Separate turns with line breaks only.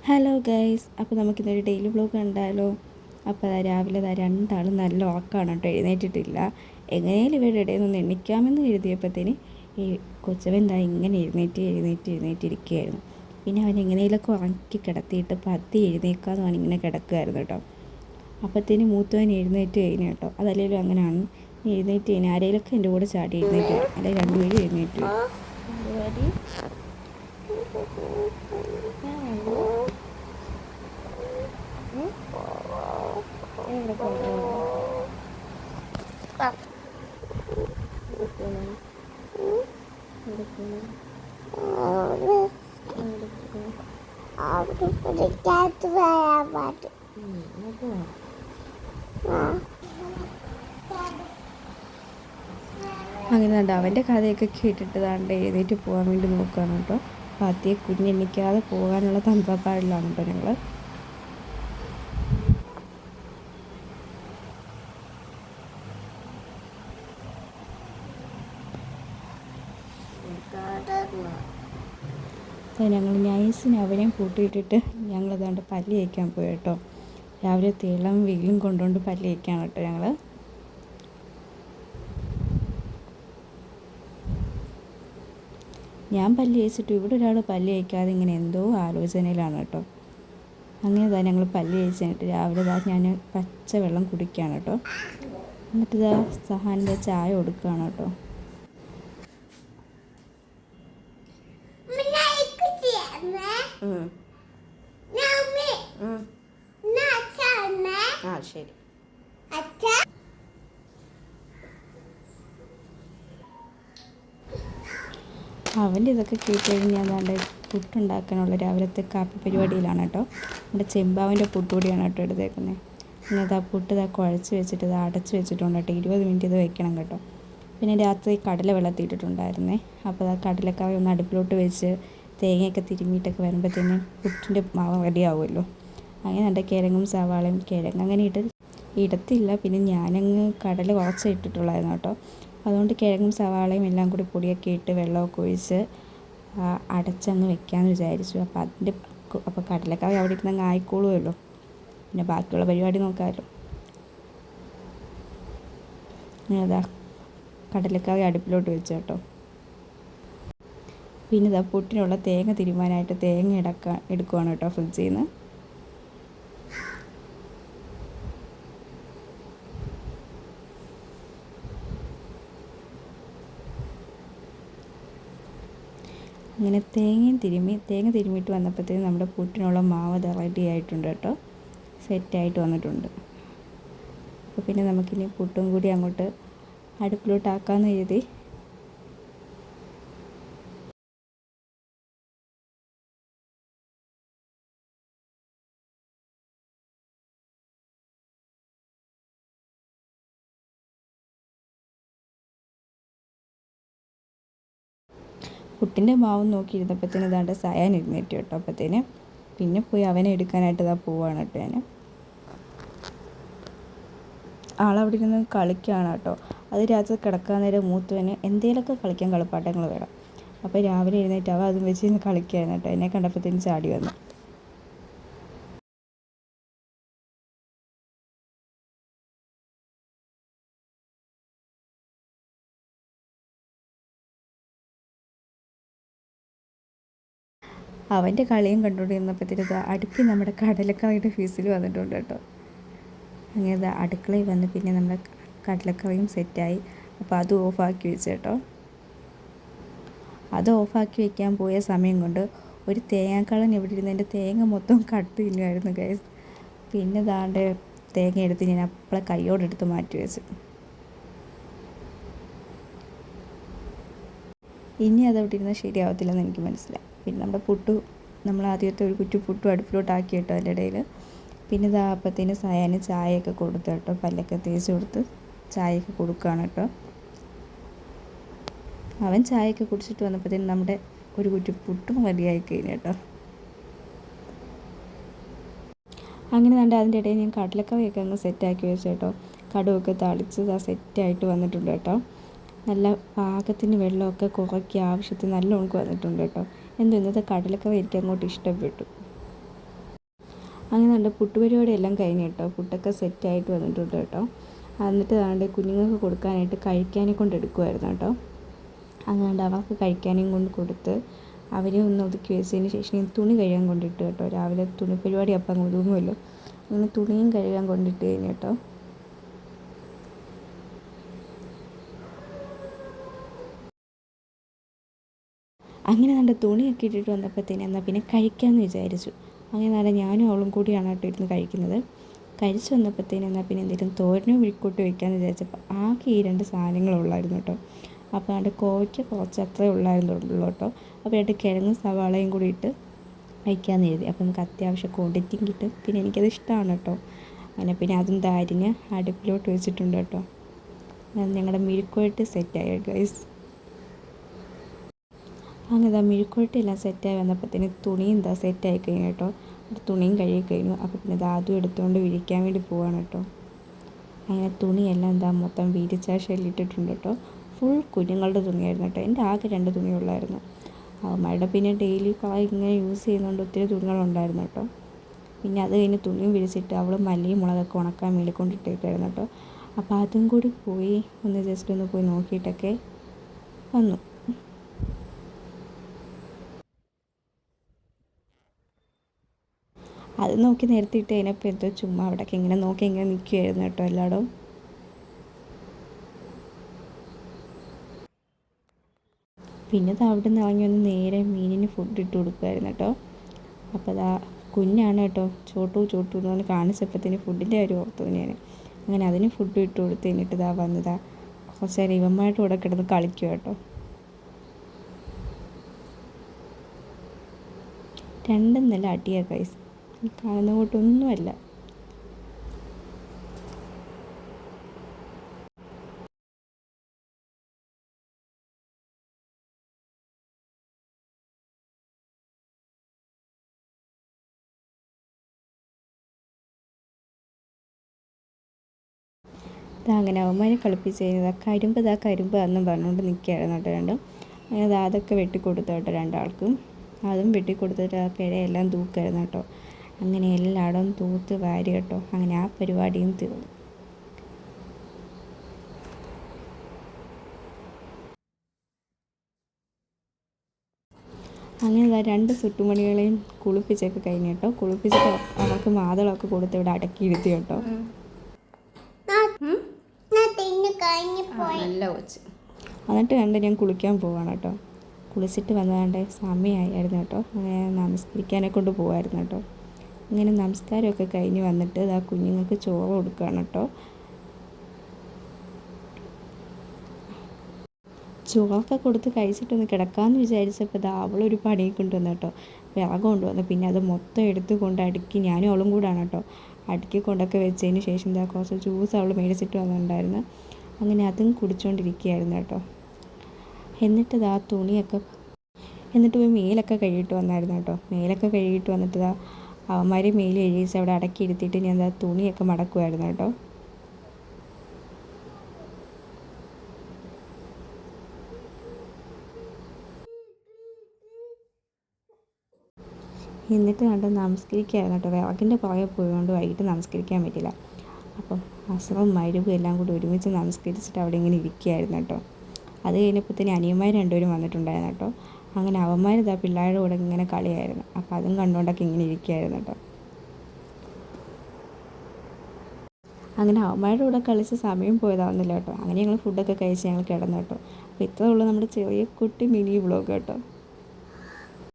Hello guys, അപ്പോൾ നമുക്കിന്നൊരു daily vlog കണ്ടാലോ? അപ്പോൾ രാവിലെ രണ്ടാളും നല്ല ഉറക്കമാണ് കേട്ടോ, എഴുന്നേറ്റിട്ടില്ല. എങ്ങനെയാലും ഇവരുടെ ഇടയിൽ നിന്ന് എണ്ണിക്കാമെന്ന് എഴുതിയപ്പോഴത്തേന് ഈ കൊച്ചവൻ ഇങ്ങനെ എഴുന്നേറ്റിരിക്കുകയായിരുന്നു. പിന്നെ അവൻ എങ്ങനെയൊക്കെ ഉറക്കി കിടത്തിയിട്ട് പത്തി എഴുന്നേക്കാന്ന് പറഞ്ഞ് ഇങ്ങനെ കിടക്കുമായിരുന്നു കേട്ടോ. അപ്പോഴത്തേന് മൂത്തവൻ എഴുന്നേറ്റ് കഴിഞ്ഞു കേട്ടോ. അതല്ലെങ്കിലും അങ്ങനെയാണ്, എഴുന്നേറ്റ് കഴിഞ്ഞാൽ ആരെയിലൊക്കെ എൻ്റെ കൂടെ ചാടി എഴുന്നേറ്റ് വരും, അല്ലെങ്കിൽ രണ്ടുപേരും എഴുന്നേറ്റ് വരും. അങ്ങനെ കണ്ട അവൻ്റെ കഥയൊക്കെ കേട്ടിട്ട് എഴുന്നേറ്റ് പോകാൻ വേണ്ടി നോക്കുകയാണ് കേട്ടോ. പാത്തിയെ കുഞ്ഞെണ്ണിക്കാതെ പോകാനുള്ള തന്ത്രപ്പാടിലാണ് കേട്ടോ ഞങ്ങൾ. ഞങ്ങൾ നൈസിന് അവനെയും കൂട്ടിയിട്ടിട്ട് ഞങ്ങളതാണ്ട് പല്ല് തേക്കാൻ പോയി കേട്ടോ. രാവിലെ തേളം വെയിലും കൊണ്ടുകൊണ്ട് പല്ല് തേക്കാൻ കേട്ടോ ഞങ്ങൾ. ഞാൻ പല്ല് തേച്ചിട്ട് ഇവിടെ ഒരാൾ പല്ല് തേക്കാതെ ഇങ്ങനെ എന്തോ ആലോചനയിലാണ് കേട്ടോ. അങ്ങനെ ഞങ്ങൾ പല്ല് തേച്ചിട്ട് രാവിലെ ഞാൻ പച്ച വെള്ളം കുടിക്കുകയാണ് കേട്ടോ. എന്നിട്ട് സഹാനിൻ്റെ ചായ കൊടുക്കുകയാണ് കേട്ടോ. ശരി. അവൻ്റെ ഇതൊക്കെ കേട്ട് കഴിഞ്ഞാൽ പുട്ടുണ്ടാക്കാനുള്ള രാവിലത്തെ കാപ്പി പരിപാടിയിലാണ് കേട്ടോ. നമ്മുടെ ചെമ്പാവിൻ്റെ പുട്ടുപൊടിയാണ് കേട്ടോ എടുത്തേക്കുന്നത്. പിന്നെ പുട്ട് കുഴച്ച് വെച്ചിട്ട് അടച്ച് വെച്ചിട്ടുണ്ട് കേട്ടോ. 20 മിനിറ്റ് ഇത് വെക്കണം കേട്ടോ. പിന്നെ രാത്രി കടല വെള്ളത്തിയിട്ടിട്ടുണ്ടായിരുന്നേ. അപ്പോൾ കടലക്കറി ഒന്ന് അടുപ്പിലോട്ട് വെച്ച് തേങ്ങയൊക്കെ തിരുമ്മിയിട്ടൊക്കെ വരുമ്പോഴത്തേന് പുട്ടിൻ്റെ മാവ് റെഡിയാവുമല്ലോ. അങ്ങനെ കിഴങ്ങും സവാളയും കിഴങ്ങ് അങ്ങനെ ഇടത്തില്ല. പിന്നെ ഞാനങ്ങ് കടല കുറച്ച് ഇട്ടിട്ടുള്ളായിരുന്നു കേട്ടോ. അതുകൊണ്ട് കിഴങ്ങും സവാളയും എല്ലാം കൂടി പൊടിയൊക്കെ ഇട്ട് വെള്ളമൊക്കെ ഒഴിച്ച് അടച്ചങ്ങ് വെക്കാമെന്ന് വിചാരിച്ചു. അപ്പോൾ കടലക്കറി അവിടെ ഇരുന്നങ്ങ് ആയിക്കോളുമല്ലോ. പിന്നെ ബാക്കിയുള്ള പരിപാടി നോക്കാമല്ലോ. അതാ കടലക്കറി അടുപ്പിലോട്ട് വെച്ചു കേട്ടോ. പിന്നെ പുട്ടിനുള്ള തേങ്ങ തിരുമാനായിട്ട് തേങ്ങ എടുക്കുവാണ് കേട്ടോ ഫ്രിഡ്ജിൽ നിന്ന്. അങ്ങനെ തേങ്ങ തിരുമ്മിയിട്ട് വന്നപ്പോഴത്തേക്കും നമ്മുടെ പുട്ടിനുള്ള മാവ് റെഡി ആയിട്ടുണ്ട് കേട്ടോ. സെറ്റായിട്ട് വന്നിട്ടുണ്ട്. അപ്പോൾ പിന്നെ നമുക്കിനി പുട്ടും കൂടി അങ്ങോട്ട് അടുപ്പിലോട്ടാക്കാമെന്ന് എഴുതി. പുട്ടിൻ്റെ മാവ് നോക്കിയിരുന്നപ്പോഴത്തേന് സയാൻ എഴുന്നേറ്റ് കേട്ടോ. അപ്പോഴത്തേന് പിന്നെ പോയി അവനെ എടുക്കാനായിട്ട് പോവാണ് കേട്ടോ ഞാൻ. ആളവിടെ ഇരുന്ന് കളിക്കുകയാണ് കേട്ടോ. അത് രാത്രി കിടക്കാൻ നേരം മൂത്തവന് എന്തെങ്കിലുമൊക്കെ കളിക്കാൻ കളിപ്പാട്ടങ്ങൾ വേണം. അപ്പോൾ രാവിലെ എഴുന്നേറ്റ് അവ അതും വെച്ച് ഇന്ന് കളിക്കുകയായിരുന്നു കേട്ടോ. എന്നെ കണ്ടപ്പോഴത്തേന് ചാടി വന്നു. അവൻ്റെ കളിയും കണ്ടുകൊണ്ടിരുന്നപ്പോഴത്തേക്ക് അടുപ്പിൽ നമ്മുടെ കടലക്കറിയുടെ ഫീസിൽ വന്നിട്ടുണ്ട് കേട്ടോ. അങ്ങനെ അടുക്കളയിൽ വന്ന് പിന്നെ നമ്മുടെ കടലക്കറിയും സെറ്റായി. അപ്പോൾ അത് ഓഫാക്കി വെച്ചു കേട്ടോ. അത് ഓഫാക്കി വെക്കാൻ പോയ സമയം കൊണ്ട് ഒരു തേങ്ങാക്കളൻ ഇവിടെ ഇരുന്നതിൻ്റെ തേങ്ങ മൊത്തം കട്ട് തിന്നുമായിരുന്നു ഗൈസ്. പിന്നെ തേങ്ങ എടുത്ത് ഞാൻ അപ്പോളെ കൈയോടെടുത്ത് മാറ്റി വെച്ചു. ഇനി അതവിടെ ഇരുന്നാൽ ശരിയാവത്തില്ലെന്ന് എനിക്ക് മനസ്സിലായി. പിന്നെ നമ്മൾ ആദ്യത്തെ ഒരു കുറ്റി പുട്ടും അടുപ്പിലോട്ടാക്കി കേട്ടോ അതിൻ്റെ ഇടയിൽ. പിന്നെ അപ്പത്തേന് സയാന് ചായയൊക്കെ കൊടുത്തു കേട്ടോ. പല്ലൊക്കെ തേച്ച് കൊടുത്ത് ചായയൊക്കെ കൊടുക്കുകയാണ് കേട്ടോ. അവൻ ചായയൊക്കെ കുടിച്ചിട്ട് വന്നപ്പോഴത്തേന് നമ്മുടെ ഒരു കുറ്റി പുട്ടും റെഡിയായി കഴിഞ്ഞു കേട്ടോ. അങ്ങനെ അതിൻ്റെ ഇടയിൽ ഞാൻ കടലക്കറിയൊക്കെ അങ്ങ് സെറ്റാക്കി വെച്ചു കേട്ടോ. കടുവൊക്കെ തളിച്ച് സെറ്റായിട്ട് വന്നിട്ടുണ്ട് കേട്ടോ. നല്ല പാകത്തിന് വെള്ളമൊക്കെ കുറയ്ക്കുക ആവശ്യത്തിന് നല്ല ഉണക്ക് വന്നിട്ടുണ്ട് കേട്ടോ. ഇന്നത്തെ കടലക്കറി എനിക്ക് അങ്ങോട്ട് ഇഷ്ടപ്പെട്ടു. അങ്ങനെ കണ്ട് പുട്ടുപരിപാടി എല്ലാം കഴിഞ്ഞ് കേട്ടോ. പുട്ടൊക്കെ സെറ്റായിട്ട് വന്നിട്ടുണ്ട് കേട്ടോ. എന്നിട്ട് താണ്ട് കുഞ്ഞുങ്ങൾക്ക് കൊടുക്കാനായിട്ട് കഴിക്കാനെ കൊണ്ട് എടുക്കുമായിരുന്നു കേട്ടോ. അങ്ങനെ അവർക്ക് കഴിക്കാനും കൊണ്ട് കൊടുത്ത് അവരെ ഒന്ന് ഒതുക്കി വെച്ചതിന് ശേഷം ഞാൻ തുണി കഴുകാൻ കൊണ്ടിട്ട് കേട്ടോ. രാവിലെ തുണി പരിപാടി അപ്പം അങ്ങ് ഒതുങ്ങുമല്ലോ. അങ്ങനെ തുണിയും കഴുകാൻ കൊണ്ടിട്ട് കഴിഞ്ഞു കേട്ടോ. അങ്ങനെ നല്ല തുണിയൊക്കെ ഇട്ടിട്ട് വന്നപ്പോഴത്തേന് എന്നാൽ പിന്നെ കഴിക്കാമെന്ന് വിചാരിച്ചു. അങ്ങനെ നല്ല ഞാനും അവളും കൂടിയാണ് കേട്ടോ ഇരുന്ന് കഴിക്കുന്നത്. കഴിച്ച് വന്നപ്പോഴത്തേന് എന്നാൽ പിന്നെ എന്തെങ്കിലും തോരനോ വിഴുക്കൂട്ടി വയ്ക്കാമെന്ന് വിചാരിച്ചപ്പോൾ ആകെ ഈ 2 സാധനങ്ങളുള്ളായിരുന്നു കേട്ടോ. അപ്പോൾ അതിൻ്റെ കോവയ്ക്ക് കുറച്ച് അത്രേ ഉള്ളായിരുന്നുള്ളൂ കേട്ടോ. അപ്പോൾ 2 കിഴങ്ങും സവാളയും കൂടി ഇട്ട് വയ്ക്കാമെന്ന് എഴുതി. അപ്പോൾ നമുക്ക് അത്യാവശ്യം ക്വാണ്ടിറ്റിയും കിട്ടും. പിന്നെ എനിക്കത് ഇഷ്ടമാണ് കേട്ടോ. അങ്ങനെ പിന്നെ അതും അരിഞ്ഞ് അടുപ്പിലോട്ട് വെച്ചിട്ടുണ്ട് കേട്ടോ. ഞങ്ങളുടെ മെഴുക്കുവരട്ടി സെറ്റായി ഗൈസ്. അങ്ങനെ മെഴുക്കുവരട്ടിയെല്ലാം സെറ്റായി വന്നപ്പോഴത്തേന് തുണിയും സെറ്റായി കഴിഞ്ഞു കേട്ടോ. തുണിയും കഴുകി കഴിഞ്ഞു. അപ്പോൾ പിന്നെ അതും എടുത്തുകൊണ്ട് വിരിക്കാൻ വേണ്ടി പോവാണ് കേട്ടോ. അങ്ങനെ തുണിയെല്ലാം മൊത്തം വിരിച്ച ഷെല്ലിട്ടിട്ടുണ്ട് കേട്ടോ. ഫുൾ കുഞ്ഞുങ്ങളുടെ തുണിയായിരുന്നു കേട്ടോ. എൻ്റെ ആകെ 2 തുണിയുള്ളായിരുന്നു. അവന്മാരുടെ പിന്നെ ഡെയിലി ഇങ്ങനെ യൂസ് ചെയ്യുന്നതുകൊണ്ട് ഒത്തിരി തുണികളുണ്ടായിരുന്നു കേട്ടോ. പിന്നെ അത് കഴിഞ്ഞ് തുണിയും വിരിച്ചിട്ട് അവൾ മല്ലിയും മുളകൊക്കെ ഉണക്കാൻ മേളിക്കൊണ്ടിട്ടേക്കായിരുന്നു കേട്ടോ. അപ്പോൾ അതും കൂടി പോയി ഒന്ന് ജസ്റ്റ് ഒന്ന് പോയി നോക്കിയിട്ടൊക്കെ വന്നു. അത് നോക്കി നിർത്തിയിട്ട് കഴിഞ്ഞപ്പോൾ എന്തോ ചുമ്മാ അവിടെയൊക്കെ ഇങ്ങനെ നോക്കി ഇങ്ങനെ നിൽക്കുമായിരുന്നു കേട്ടോ എല്ലായിടവും. പിന്നെ അവിടെ നിന്ന് ഇറങ്ങി വന്ന് നേരെ മീനിന് ഫുഡ് ഇട്ട് കൊടുക്കുമായിരുന്നു കേട്ടോ. അപ്പോൾ കുഞ്ഞാണ് കേട്ടോ. ചോട്ടു എന്ന് പറഞ്ഞ് കാണിച്ചപ്പോഴത്തേന് ഫുഡിൻ്റെ കാര്യം ഓർത്തു ഞാൻ. അങ്ങനെ അതിന് ഫുഡ് ഇട്ട് കൊടുത്ത് കഴിഞ്ഞിട്ട് വന്നതാ കുറച്ച് നേരം ഇവന്മാരുടെ കൂടെ കിടന്ന് കളിക്കുക കേട്ടോ. 2 നല്ല അടിയാണ് ഗൈസ്. കാണുന്ന കൂട്ടൊന്നുമല്ല. അങ്ങനെ അവന്മാരെ കളിപ്പിച്ച് കഴിഞ്ഞത് കരിമ്പ് എന്നും പറഞ്ഞുകൊണ്ട് നിൽക്കുകയായിരുന്നു കേട്ടോ രണ്ടും. അങ്ങനെ അതൊക്കെ വെട്ടിക്കൊടുത്തു കേട്ടോ 2 ആൾക്കും. അതും വെട്ടിക്കൊടുത്തിട്ട് ആ പിഴയെല്ലാം തൂക്കായിരുന്നു കേട്ടോ. അങ്ങനെ എല്ലായിടവും തൂത്ത് വാരി കേട്ടോ. അങ്ങനെ ആ പരിപാടിയും തീർന്നു. അങ്ങനെ 2 സുട്ടുമണികളെയും കുളിപ്പിച്ചൊക്കെ കഴിഞ്ഞു കേട്ടോ. കുളിപ്പിച്ചിട്ട് അവർക്ക് മാതളമൊക്കെ കൊടുത്ത് ഇവിടെ അടക്കിയിരുത്തി കേട്ടോ. എന്നിട്ട് ഞാൻ കുളിക്കാൻ പോവാണ് കേട്ടോ. കുളിച്ചിട്ട് വന്നതാണ്ട് സമയമായിരുന്നു കേട്ടോ. അങ്ങനെ നമസ്കരിക്കാനെ കൊണ്ട് പോവായിരുന്നു കേട്ടോ. അങ്ങനെ നമസ്കാരമൊക്കെ കഴിഞ്ഞ് വന്നിട്ട് കുഞ്ഞുങ്ങൾക്ക് ചോറ് കൊടുക്കുകയാണ് കേട്ടോ. ചോറൊക്കെ കൊടുത്ത് കഴിച്ചിട്ടൊന്ന് കിടക്കാമെന്ന് വിചാരിച്ചപ്പോൾ അവളൊരു പണിയെ കൊണ്ടുവന്നു കേട്ടോ. വിറക് കൊണ്ടുവന്നു. പിന്നെ അത് മൊത്തം എടുത്ത് കൊണ്ട് അടുക്കി ഞാനും അവളും കൂടാണ് കേട്ടോ. അടുക്കി കൊണ്ടൊക്കെ വെച്ചതിന് ശേഷം കുറച്ച് ജ്യൂസ് അവൾ മേടിച്ചിട്ട് വന്നിട്ടുണ്ടായിരുന്നു. അങ്ങനെ അതും കുടിച്ചുകൊണ്ടിരിക്കുകയായിരുന്നു കേട്ടോ. എന്നിട്ട് തുണിയൊക്കെ പോയി മേലൊക്കെ കഴുകിയിട്ട് വന്നായിരുന്നു കേട്ടോ. മേലൊക്കെ കഴുകിയിട്ട് വന്നിട്ട് അവന്മാരെ മേല് എഴുതിച്ച് അവിടെ അടക്കി ഇരുത്തിയിട്ട് ഞാൻ തുണിയൊക്കെ മടക്കുമായിരുന്നു കേട്ടോ. എന്നിട്ട് നമസ്കരിക്കുകയായിരുന്നു കേട്ടോ. വിറകിൻ്റെ പുറകെ പോയതുകൊണ്ട് വൈകിട്ട് നമസ്കരിക്കാൻ പറ്റില്ല. അപ്പം അസ്റും മഗ്‌രിബും എല്ലാം കൂടി ഒരുമിച്ച് നമസ്കരിച്ചിട്ട് അവിടെ ഇങ്ങനെ ഇരിക്കുകയായിരുന്നു കേട്ടോ. അത് കഴിഞ്ഞപ്പോഴത്തേന് അനിയന്മാർ 2 പേരും വന്നിട്ടുണ്ടായിരുന്നു കേട്ടോ. അങ്ങനെ അവന്മാർ പിള്ളേരുടെ കൂടെ ഇങ്ങനെ കളിയായിരുന്നു. അപ്പോൾ അതും കണ്ടുകൊണ്ടൊക്കെ ഇങ്ങനെ ഇരിക്കുകയായിരുന്നു കേട്ടോ. അങ്ങനെ അവന്മാരുടെ കൂടെ കളിച്ച് സമയം പോയതാവുന്നില്ല കേട്ടോ. അങ്ങനെ ഞങ്ങൾ ഫുഡൊക്കെ കഴിച്ച് ഞങ്ങൾ കിടന്നു കേട്ടോ. അപ്പോൾ ഇത്രേ ഉള്ളൂ നമ്മുടെ ചെറിയ കുട്ടി മിനി വ്ളോഗ് കേട്ടോ.